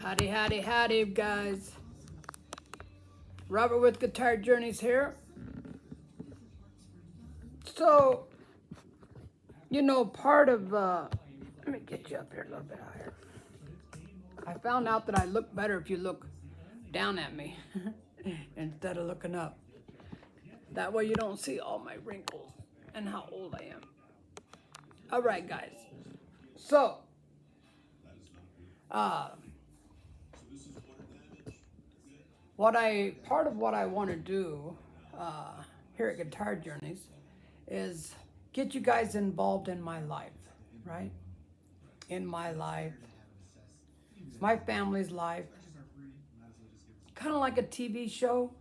Howdy, howdy, howdy, guys. Robert with Guitar Journeys here. So, part of, let me get you up here a little bit higher. I found out that I look better if you look down at me instead of looking up. That way you don't see all my wrinkles and how old I am. All right, guys. So, part of what I want to do here at Guitar Journeys is get you guys involved in my life, right? In my life, my family's life. Kind of like a TV show,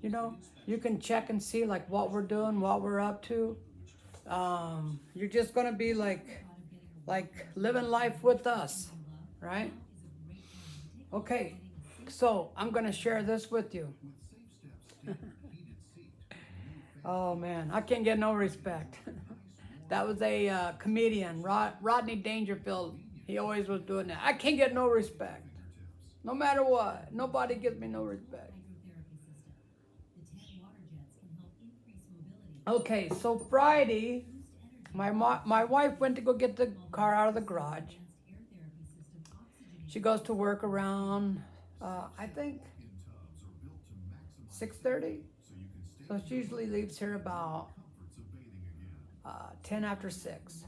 you can check and see like what we're doing, what we're up to. You're just gonna be like living life with us, right? Okay, so I'm gonna share this with you. Oh man, I can't get no respect. That was a comedian, Rodney Dangerfield. He always was doing that. I can't get no respect. No matter what, nobody gives me no respect. Okay, so Friday, my wife went to go get the car out of the garage. She goes to work around, I think, 6:30. So she usually leaves here about 10 after 6.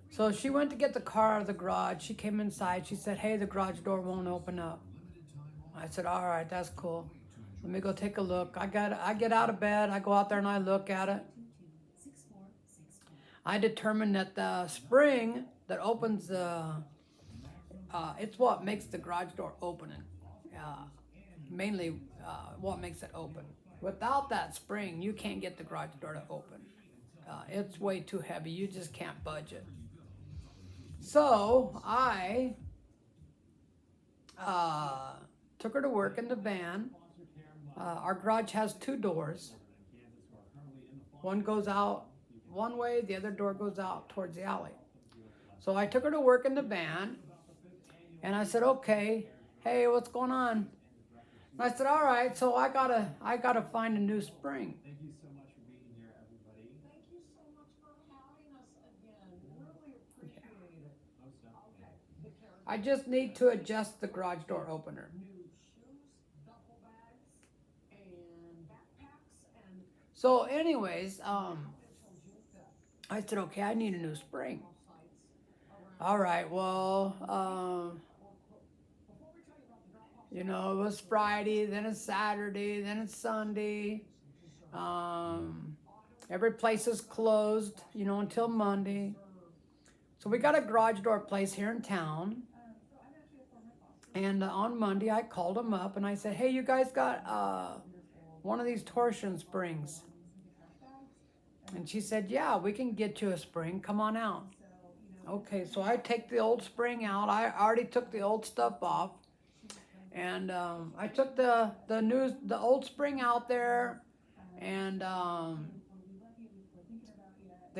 So she went to get the car out of the garage. She came inside. She said, hey, the garage door won't open up. I said, all right, that's cool. Let me go take a look. I get out of bed. I go out there and I look at it. I determined that the spring that opens it's what makes the garage door open. Mainly what makes it open. Without that spring, you can't get the garage door to open. It's way too heavy. You just can't budge it. So I took her to work in the van. Our garage has 2 doors. One goes out one way, the other door goes out towards the alley. So I took her to work in the van, and I said, okay, hey, what's going on? And I said, all right, so I gotta find a new spring. Thank you so much for being here, everybody. Thank you so much for having us again. Really appreciate it. Most definitely. Okay. I just need to adjust the garage door opener. New shoes, duffel bags, and backpacks, and So anyways, I said, okay, I need a new spring. All right, well, it was Friday, then it's Saturday, then it's Sunday. Every place is closed, until Monday. So we got a garage door place here in town. And on Monday, I called them up and I said, hey, you guys got one of these torsion springs? And she said, yeah, we can get you a spring. Come on out. Okay, so I take the old spring out. I already took the old stuff off. And I took the old spring out there. And the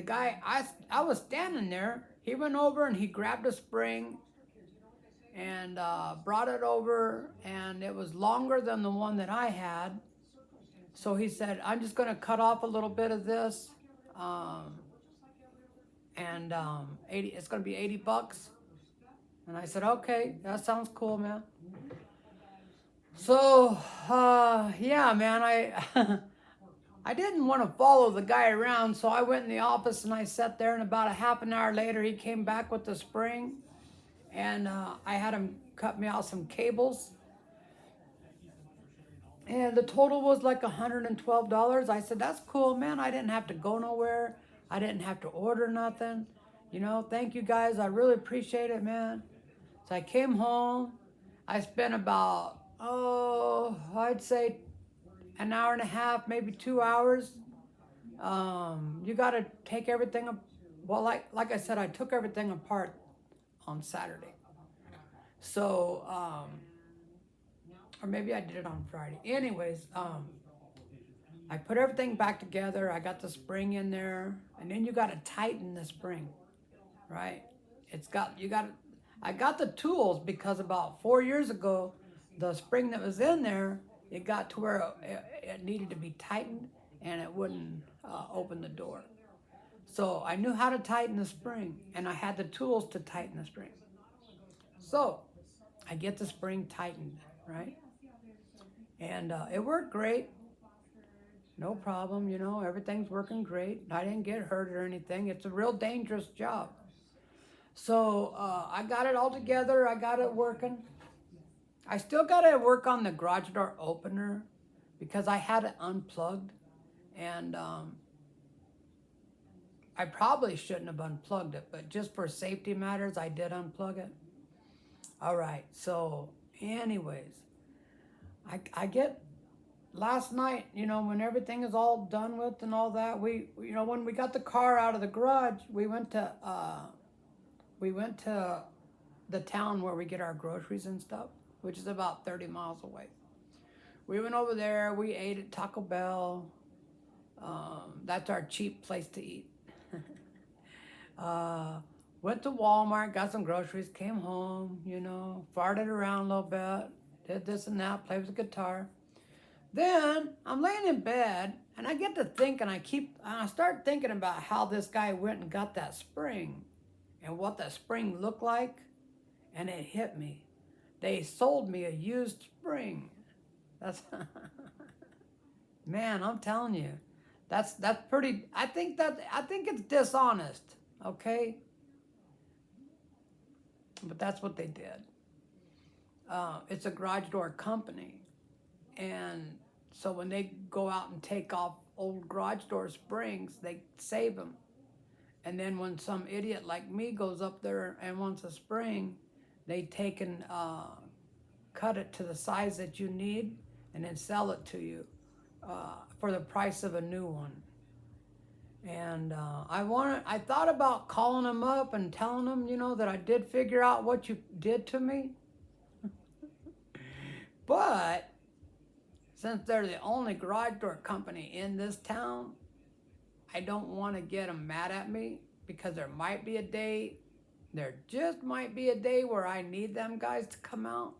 guy, I was standing there. He went over and he grabbed a spring and brought it over. And it was longer than the one that I had. So he said, I'm just going to cut off a little bit of this. It's going to be $80. And I said, okay, that sounds cool, man. So, yeah, man, I didn't want to follow the guy around, so I went in the office and I sat there, and about a half an hour later, he came back with the spring, and I had him cut me out some cables. And the total was like $112. I said, that's cool, man. I didn't have to go nowhere. I didn't have to order nothing. Thank you guys. I really appreciate it, man. So I came home. I spent about, I'd say an hour and a half, maybe 2 hours. You got to take everything up. Well, like I said, I took everything apart on Saturday. So, or maybe I did it on Friday. Anyways, I put everything back together. I got the spring in there, and then you got to tighten the spring, right? I got the tools because about 4 years ago, the spring that was in there, it got to where it needed to be tightened and it wouldn't open the door. So I knew how to tighten the spring and I had the tools to tighten the spring. So I get the spring tightened, right? And it worked great. No problem, you know, everything's working great. I didn't get hurt or anything. It's a real dangerous job. So I got it all together. I got it working. I still got to work on the garage door opener because I had it unplugged. And I probably shouldn't have unplugged it, but just for safety matters, I did unplug it. All right, so anyways, I get last night, you know, when everything is all done with and all that, you know, when we got the car out of the garage, we went to the town where we get our groceries and stuff, which is about 30 miles away. We went over there, we ate at Taco Bell. That's our cheap place to eat. Went to Walmart, got some groceries, came home, you know, farted around a little bit, did this and that, played with the guitar. Then I'm laying in bed and I get to think and I start thinking about how this guy went and got that spring and what that spring looked like. And it hit me. They sold me a used spring. That's, man, I'm telling you, that's pretty, I think it's dishonest, okay? But that's what they did. It's a garage door company. And so when they go out and take off old garage door springs, they save them. And then when some idiot like me goes up there and wants a spring, they take and cut it to the size that you need and then sell it to you for the price of a new one. And I thought about calling them up and telling them, you know, that I did figure out what you did to me. But since they're the only garage door company in this town, I don't want to get them mad at me because there just might be a day where I need them guys to come out.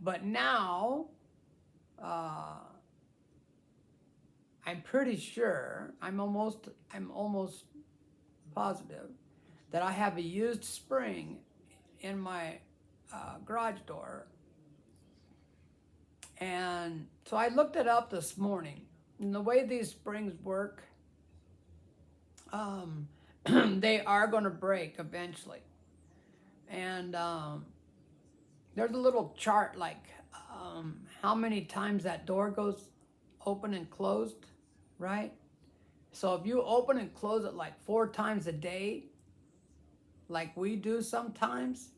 But now, I'm pretty sure, I'm almost positive that I have a used spring in my garage door. And so I looked it up this morning. And the way these springs work, they are going to break eventually. And there's a little chart like how many times that door goes open and closed, right? So if you open and close it like 4 times a day, like we do sometimes,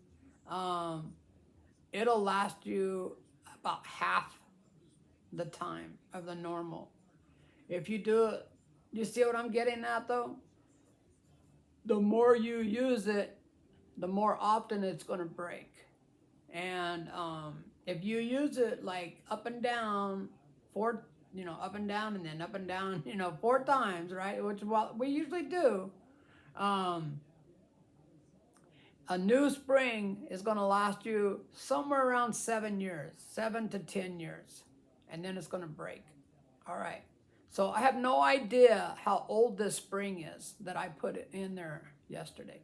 it'll last you about half the time of the normal. If you do it, you see what I'm getting at though? The more you use it, the more often it's going to break. And if you use it like up and down, up and down and then up and down, 4 times, right? Which is what we usually do. A new spring is going to last you somewhere around 7 years, 7 to 10 years, and then it's going to break. All right. So I have no idea how old this spring is that I put it in there yesterday.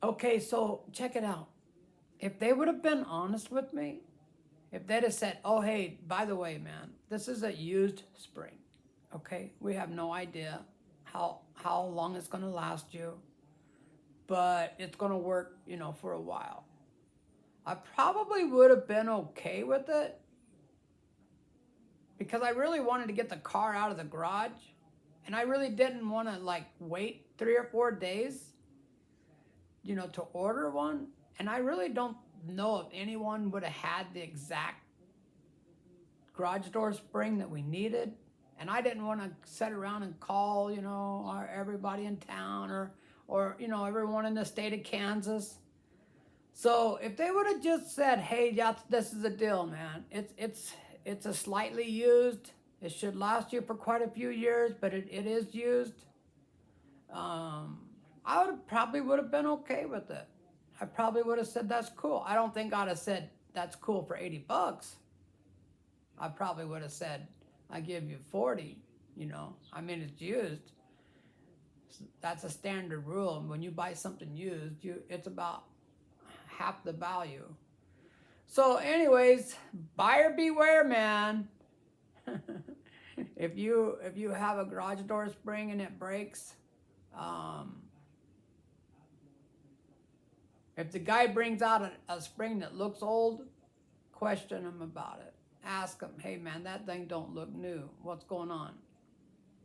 Okay, so check it out. If they would have been honest with me, if they'd have said, oh, hey, by the way, man, this is a used spring, okay? We have no idea how long it's going to last you, but it's going to work, for a while. I probably would have been okay with it because I really wanted to get the car out of the garage, and I really didn't want to, wait 3 or 4 days, to order one. And I really don't know if anyone would have had the exact garage door spring that we needed. And I didn't want to sit around and call, everybody in town or everyone in the state of Kansas. So if they would have just said, hey, this is the deal, man. It's a slightly used. It should last you for quite a few years, but it is used. I would have been okay with it. I probably would have said that's cool. I don't think I'd have said that's cool for $80. I probably would have said I give you 40. You know, I mean it's used. That's a standard rule. When you buy something used, it's about half the value. So, anyways, buyer beware, man. If you have a garage door spring and it breaks, if the guy brings out a spring that looks old, question him about it. Ask him, hey man, that thing don't look new. What's going on?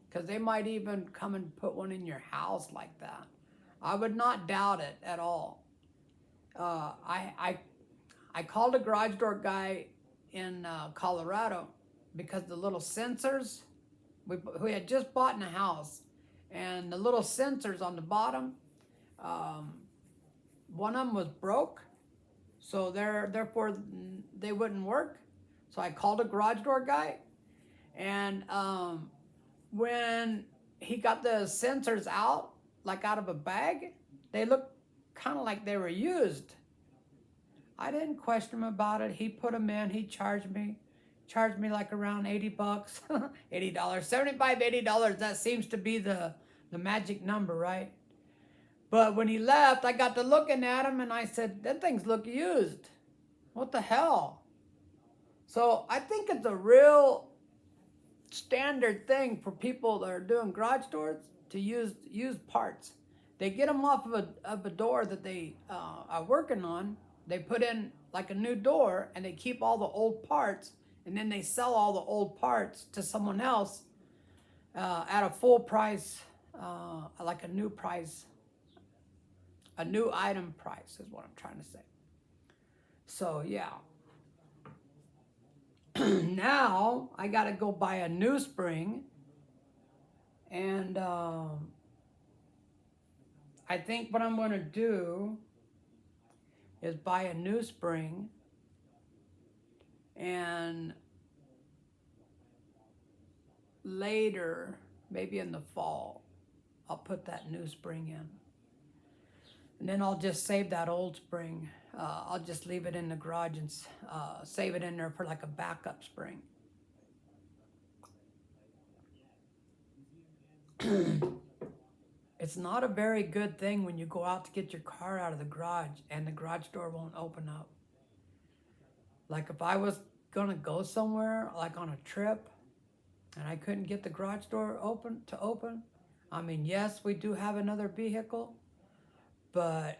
Because they might even come and put one in your house like that. I would not doubt it at all. I called a garage door guy in Colorado because the little sensors, we had just bought in a house, and the little sensors on the bottom, one of them was broke, so therefore they wouldn't work. So I called a garage door guy, and when he got the sensors out, like out of a bag, they looked kind of like they were used. I didn't question him about it. He put them in. He charged me like around $80, $80, $75, $80. That seems to be the magic number, right? But when he left, I got to looking at him and I said, that things look used. What the hell? So I think it's a real standard thing for people that are doing garage doors to use parts. They get them off of a door that they are working on. They put in like a new door and they keep all the old parts, and then they sell all the old parts to someone else at a full price, like a new price, a new item price is what I'm trying to say. So yeah. Now I got to go buy a new spring, and I think what I'm going to do is buy a new spring, and later, maybe in the fall, I'll put that new spring in. And then I'll just save that old spring. I'll just leave it in the garage and save it in there for like a backup spring. It's not a very good thing when you go out to get your car out of the garage and the garage door won't open up. Like if I was gonna go somewhere, like on a trip, and I couldn't get the garage door open, I mean, yes, we do have another vehicle, but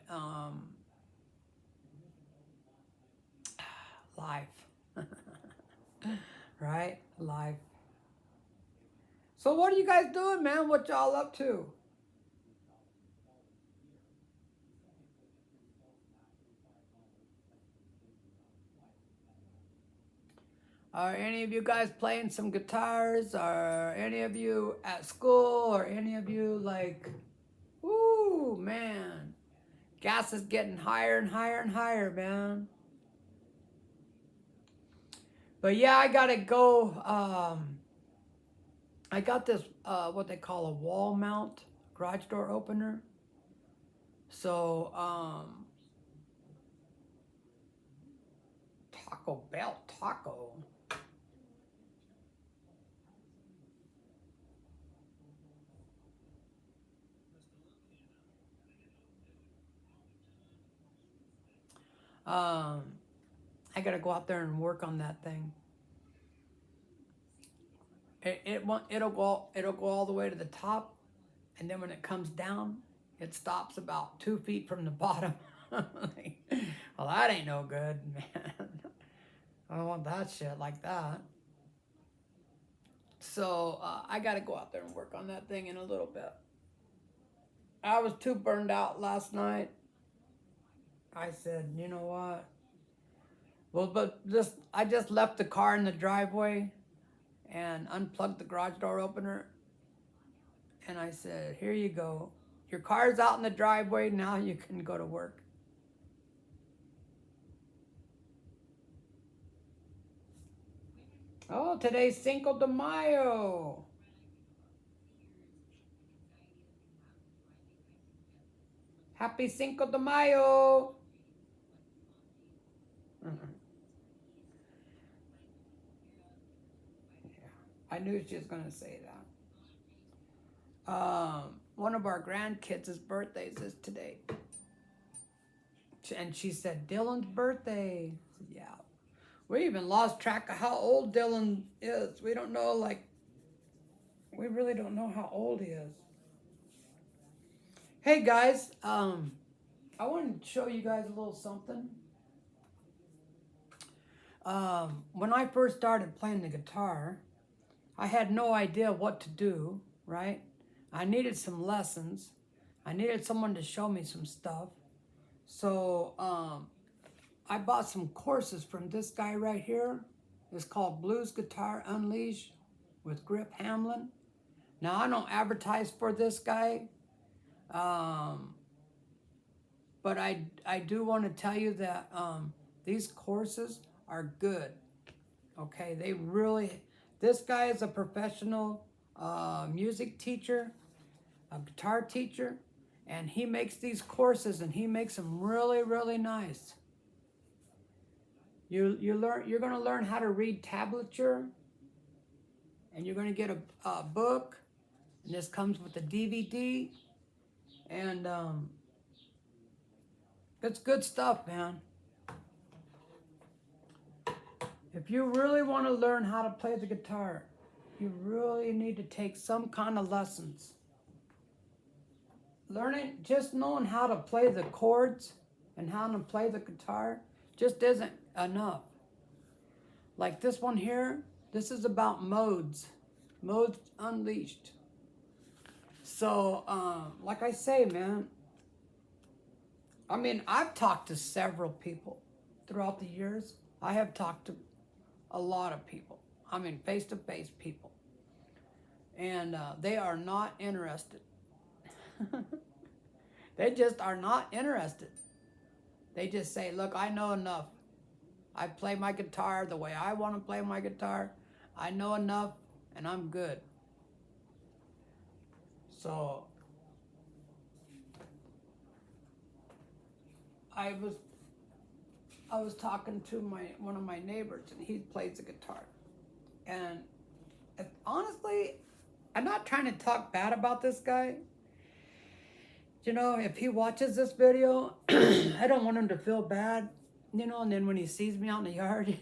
life, right? Life. So what are you guys doing, man? What y'all up to? Are any of you guys playing some guitars? Are any of you at school? Or any of you like, woo, man, gas is getting higher and higher and higher, man. But yeah, I gotta go. I got this, what they call a wall mount garage door opener. So, Taco Bell taco. I gotta go out there and work on that thing. It'll go all the way to the top, and then when it comes down, it stops about 2 feet from the bottom. Well, that ain't no good, man. I don't want that shit like that. So I gotta go out there and work on that thing in a little bit. I was too burned out last night. I said, you know what? Well, but I just left the car in the driveway and unplugged the garage door opener. And I said, here you go. Your car's out in the driveway. Now you can go to work. Oh, today's Cinco de Mayo. Happy Cinco de Mayo. Mhm. Yeah, I knew she was going to say that. One of our grandkids' birthdays is today. And she said, Dylan's birthday. I said, yeah. We even lost track of how old Dylan is. We don't know, like, we really don't know how old he is. Hey guys, I wanted to show you guys a little something. When I first started playing the guitar, I had no idea what to do, right? I needed some lessons. I needed someone to show me some stuff. So I bought some courses from this guy right here. It's called Blues Guitar Unleashed with Grip Hamlin. Now, I don't advertise for this guy, but I do want to tell you that these courses are good. Okay, they really, this guy is a professional music teacher, a guitar teacher, and he makes these courses and he makes them really, really nice. You're going to learn how to read tablature, and you're going to get a book, and this comes with a DVD, and it's good stuff, man. If you really want to learn how to play the guitar, you really need to take some kind of lessons. Learning, just knowing how to play the chords and how to play the guitar just isn't enough. Like this one here, this is about modes unleashed. So, like I say, man, I mean, I've talked to several people throughout the years. I have talked to a lot of people. I mean, face-to-face people. And they are not interested. They just are not interested. They just say, look, I know enough. I play my guitar the way I want to play my guitar. I know enough, and I'm good. So, I was talking to one of my neighbors, and he plays the guitar. And honestly, I'm not trying to talk bad about this guy. You know, if he watches this video, I don't want him to feel bad, you know, and then when he sees me out in the yard,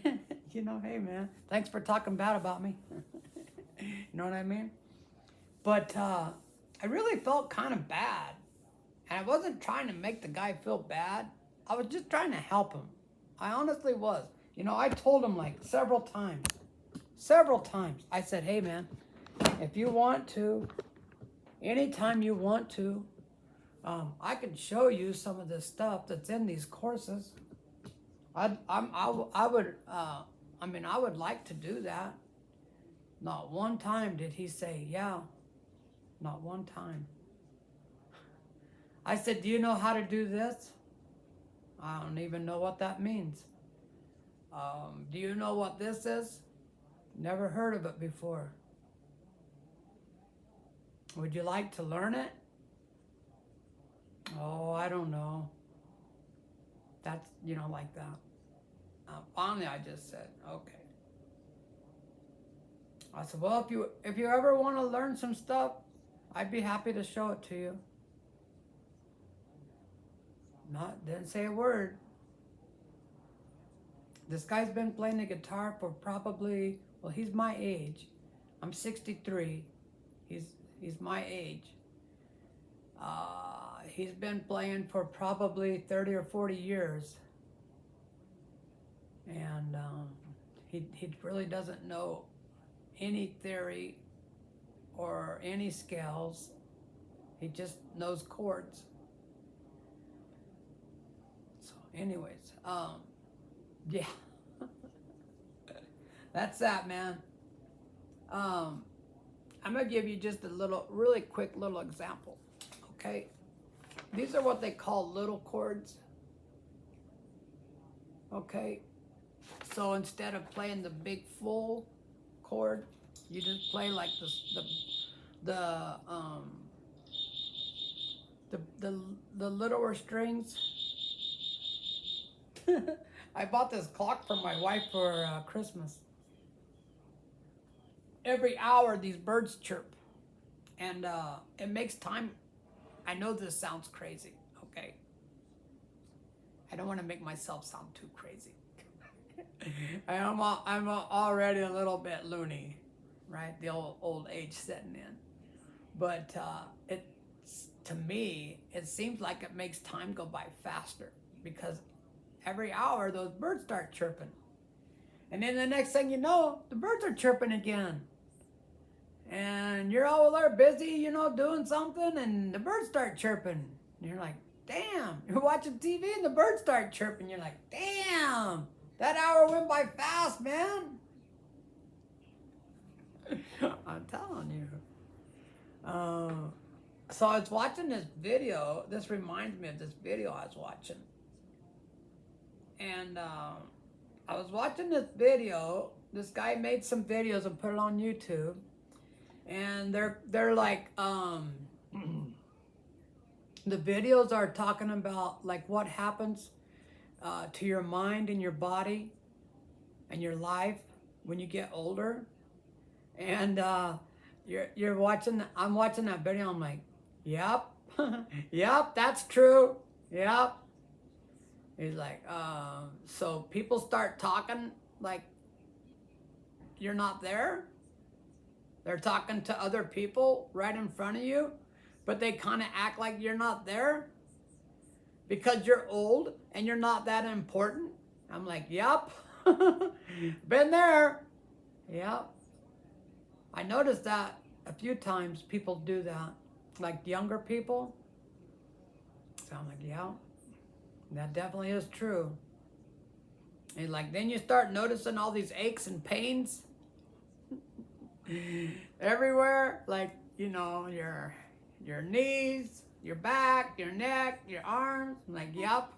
you know, hey man, thanks for talking bad about me. You know what I mean? But I really felt kind of bad. And I wasn't trying to make the guy feel bad. I was just trying to help him. I honestly was. You know, I told him like several times. I said, hey man, if you want to, anytime you want to, I can show you some of the stuff that's in these courses. I would like to do that. Not one time did he say, yeah. Not one time. I said, do you know how to do this? I don't even know what that means. Do you know what this is? Never heard of it before. Would you like to learn it? Oh, I don't know. That's, you know, like that. Finally, I just said, okay. I said, well, if you ever want to learn some stuff, I'd be happy to show it to you. Didn't say a word. This guy's been playing the guitar for probably, well, he's my age. I'm 63. He's my age. He's been playing for probably 30 or 40 years. And he really doesn't know any theory or any scales. He just knows chords. So anyways, yeah. That's that, man. I'm gonna give you just a really quick little example, okay? These are what they call little chords, okay? So instead of playing the big full chord, you just play like the littler strings. I bought this clock for my wife for Christmas. Every hour these birds chirp, and it makes time. I know this sounds crazy, okay? I don't want to make myself sound too crazy. I'm already a little bit loony, right? The old age setting in. But to me, it seems like it makes time go by faster because every hour those birds start chirping. And then the next thing you know, the birds are chirping again. And you're all there busy, you know, doing something, and the birds start chirping. And you're like, damn, you're watching TV and the birds start chirping. You're like, damn, that hour went by fast, man. I'm telling you. So I was watching this video. This reminds me of this video I was watching. And I was watching this video. This guy made some videos and put it on YouTube. And they're like, the videos are talking about like what happens to your mind and your body and your life when you get older. And you're watching, I'm watching that video, I'm like, yep, yep, that's true, yep. He's like, so people start talking like you're not there. They're talking to other people right in front of you, but they kind of act like you're not there because you're old and you're not that important. I'm like, yep, been there, yep. I noticed that a few times people do that, like younger people. So I'm like, yeah, that definitely is true. And like, then you start noticing all these aches and pains everywhere, like, you know, your knees, your back, your neck, your arms. I'm like, yep.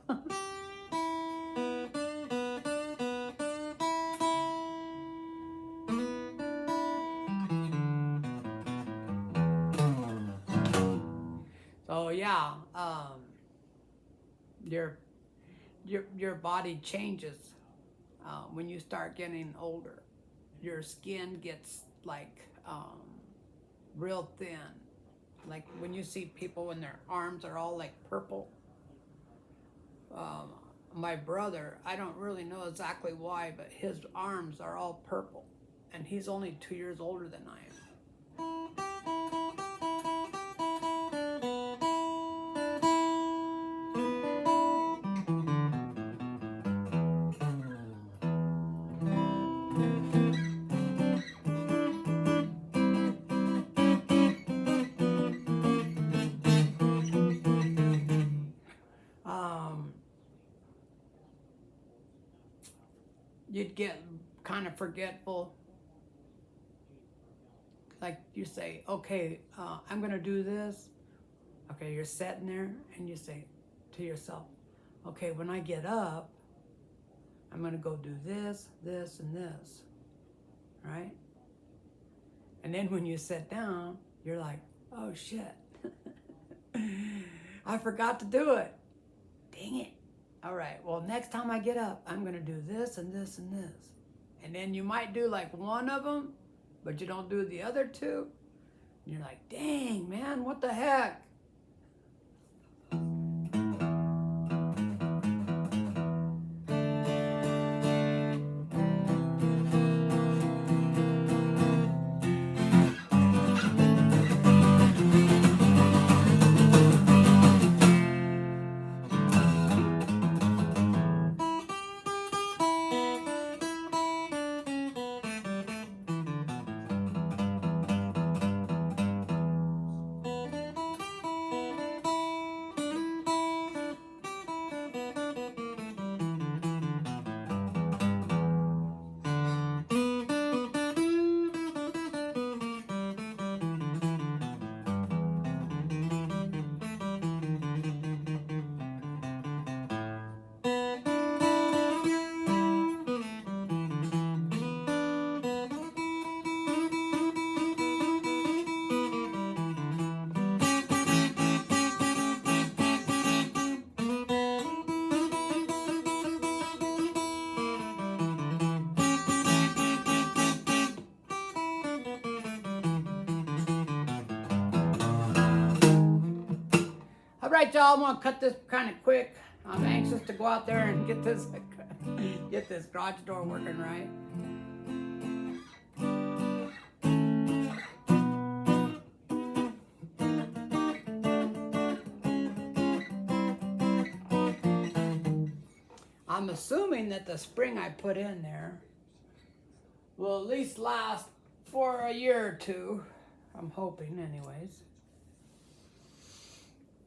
So yeah, your body changes when you start getting older. Your skin gets like real thin. Like when you see people when their arms are all like purple. My brother, I don't really know exactly why, but his arms are all purple. And he's only 2 years older than I am. You'd get kind of forgetful. Like you say, okay, I'm gonna do this. Okay, you're sitting there and you say to yourself, okay, when I get up, I'm gonna go do this, this, and this, right? And then when you sit down, you're like, oh shit, I forgot to do it. Dang it. All right, well, next time I get up, I'm gonna do this and this and this. And then you might do like one of them, but you don't do the other two. And you're like, dang, man, what the heck? right, y'all. I'm gonna cut this kind of quick. I'm anxious to go out there and get this garage door working right. I'm assuming that the spring I put in there will at least last for a year or two. I'm hoping, anyways.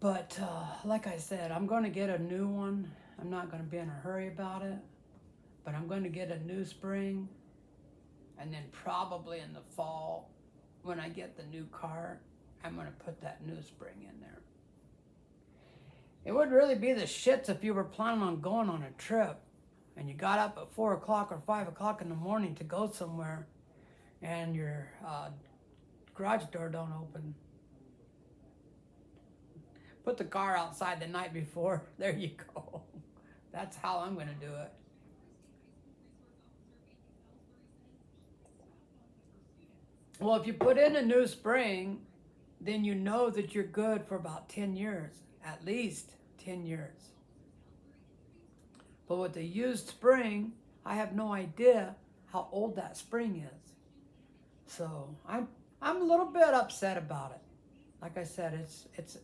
But like I said, I'm going to get a new one. I'm not going to be in a hurry about it. But I'm going to get a new spring. And then probably in the fall, when I get the new car, I'm going to put that new spring in there. It would really be the shits if you were planning on going on a trip and you got up at 4 o'clock or 5 o'clock in the morning to go somewhere and your garage door don't open. Put the car outside the night before. There you go. That's how I'm going to do it. Well, if you put in a new spring, then you know that you're good for about 10 years. At least 10 years. But with the used spring, I have no idea how old that spring is. So I'm a little bit upset about it. Like I said, it's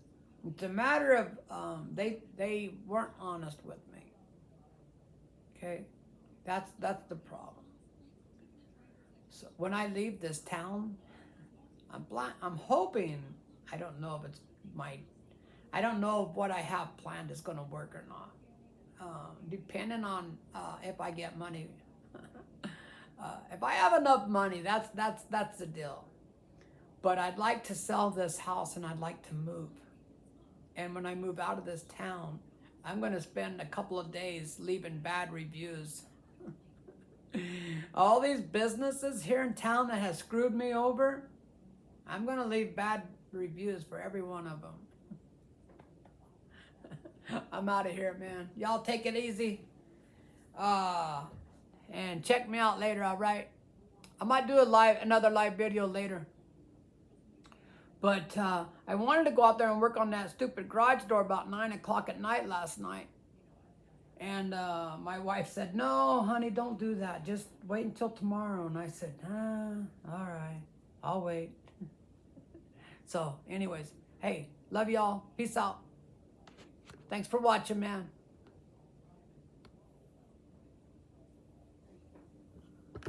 a matter of they weren't honest with me. Okay, that's the problem. So when I leave this town, I'm hoping, I don't know if it's I don't know if what I have planned is going to work or not. Depending on if I get money. If I have enough money, that's the deal. But I'd like to sell this house and I'd like to move. And when I move out of this town, I'm going to spend a couple of days leaving bad reviews. All these businesses here in town that has screwed me over, I'm going to leave bad reviews for every one of them. I'm out of here, man. Y'all take it easy. And check me out later, all right? I might do another live video later. But I wanted to go out there and work on that stupid garage door about 9 o'clock at night last night. And my wife said, no, honey, don't do that. Just wait until tomorrow. And I said, all right, I'll wait. So anyways, hey, love y'all. Peace out. Thanks for watching, man.